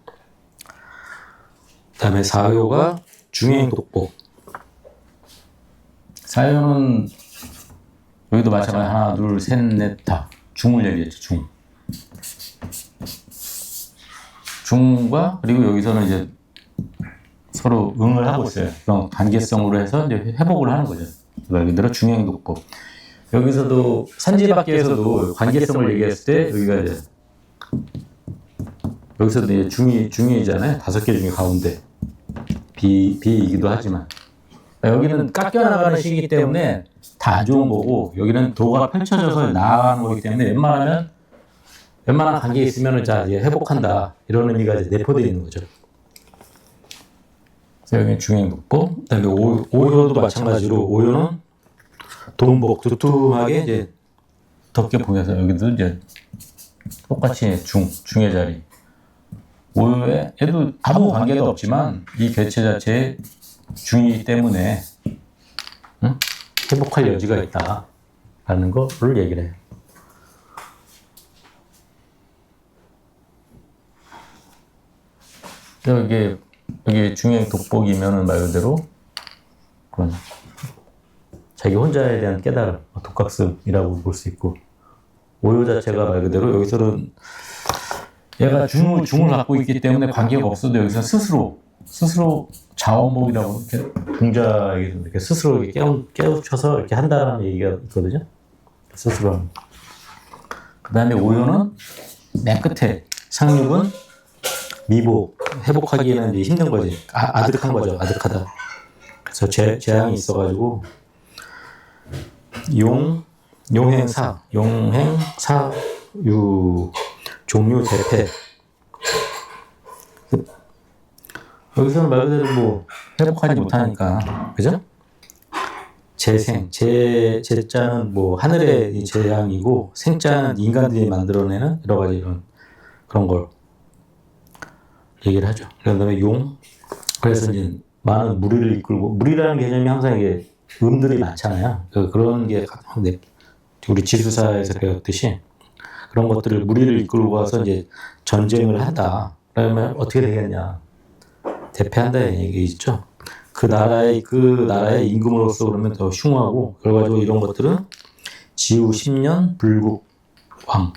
그다음에 사효가 중행독복. 사효는 여기도 마찬가지 하나, 둘, 셋, 넷, 다 중을 얘기했죠. 중과 그리고 여기서는 이제 서로 응을 하고 있어요. 그런 관계성으로 해서 이제 회복을 하는 거죠. 말 그대로 중행독복. 여기서도 산지밖에서도 관계성을 얘기했을 때 여기가 이제 여기서도 이제 중이잖아요. 5개 중에 가운데 비이기도 하지만 여기는 깎여나가는 시기이기 때문에 다 안 좋은 거고 여기는 도가 펼쳐져서 나아가는 거기 때문에 웬만한 관계 있으면 자 이제 회복한다 이런 의미가 이제 내포되어 있는 거죠. 그래서 여기 중행독복. 그다음에 오효도 마찬가지로 오효는 돈복 두툼하게 이제 덮게 보여서 여기도 이제 똑같이 중의 자리. 오효에 얘도 아무 관계도 없지만 이 개체 자체에 중이기 때문에 회복할 여지가 있다라는 거를 얘기를 해요. 여기 중행 독복이면은 말 그대로 그런 자기 혼자에 대한 깨달음, 독학습이라고 볼 수 있고 오효 자체가 말 그대로 여기서는 얘가 중을 갖고 있기 때문에 관계가 없어도 여기서 스스로 자원복이라고 이렇게 공자에게도 이렇게 스스로 이렇게 깨우쳐서 이렇게 한다는 얘기가 있거든요. 스스로. 그 다음에 오효는 맨 끝에 상륙은 미복, 회복하기에는 이제 힘든 거지. 아득한 거죠. 아득하다. 그래서 재앙이 있어가지고 용행사, 종류 대패. 여기서는 말 그대로 뭐 회복하지 못하니까, 그죠? 재자는 뭐 하늘의 재앙이고 생자는 인간들이 만들어내는 여러 가지 그런 걸 얘기를 하죠. 그다음에 그래서 이제 많은 무리를 이끌고 무리라는 개념이 항상 이게 음들이 많잖아요. 그런 게 우리 지수사에서 배웠듯이 그런 것들을 무리를 이끌고 와서 이제 전쟁을 한다. 그러면 어떻게 되겠냐? 대패한다는 얘기 있죠. 그 나라의 임금으로서 그러면 더 흉하고 결과적으로 이런 것들은 지후 10년 불국 왕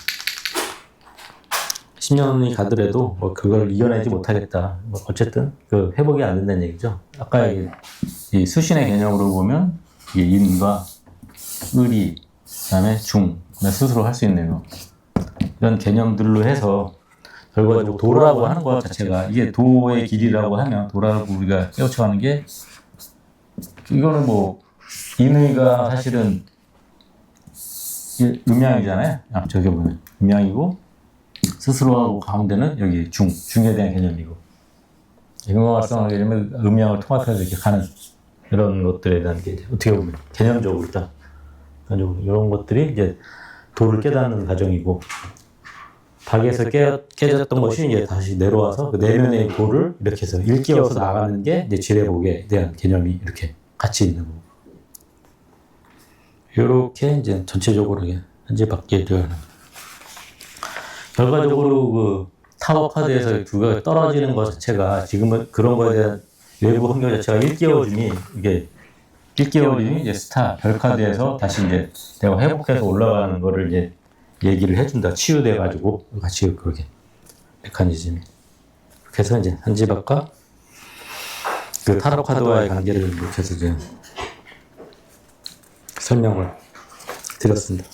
10년이 가더라도 뭐 그걸 이겨내지 못하겠다. 뭐 어쨌든 그 회복이 안 된다는 얘기죠. 아까 이 수신의 개념으로 보면 이게 인과 의리, 그다음에 그다음에 스스로 할 수 있는 거 이런 개념들로 해서 결과적으로 도라고 하는 것 자체가 이게 도의 길이라고 하면 도라고 우리가 깨우쳐가는 게 이거는 뭐 인의가 사실은 음양이잖아요. 저기 보면 음양이고 스스로하고 가운데는 여기 중에 대한 개념이고 인과활성화하게 되면 음양을 통합해서 이렇게 가는 이런 것들에 대한 게 어떻게 보면 개념적으로 일단 이런 것들이 이제 도를 깨닫는 과정이고 닭에서 깨졌던 것이 이제 다시 내려와서 그 내면의 도를 이렇게 해서 일깨워서 나가는 게 이제 지뢰복에 대한 개념이 이렇게 같이 있는 거고. 이렇게 이제 전체적으로 현재 받게 되는 결과적으로 그 타워 카드에서 두 개가 떨어지는 것 자체가 지금은 그런 거에 대한 외부 환경 자체가 1개월이니 이게 1개월이니 이제 스타 별 카드에서 다시 이제 내가 회복해서 올라가는 거를 이제 얘기를 해준다. 치유돼 가지고 같이 그렇게 메커니즘이. 그래서 이제 한지박과 그 타로 카드와의 관계를 이렇게 해서 이제 설명을 드렸습니다.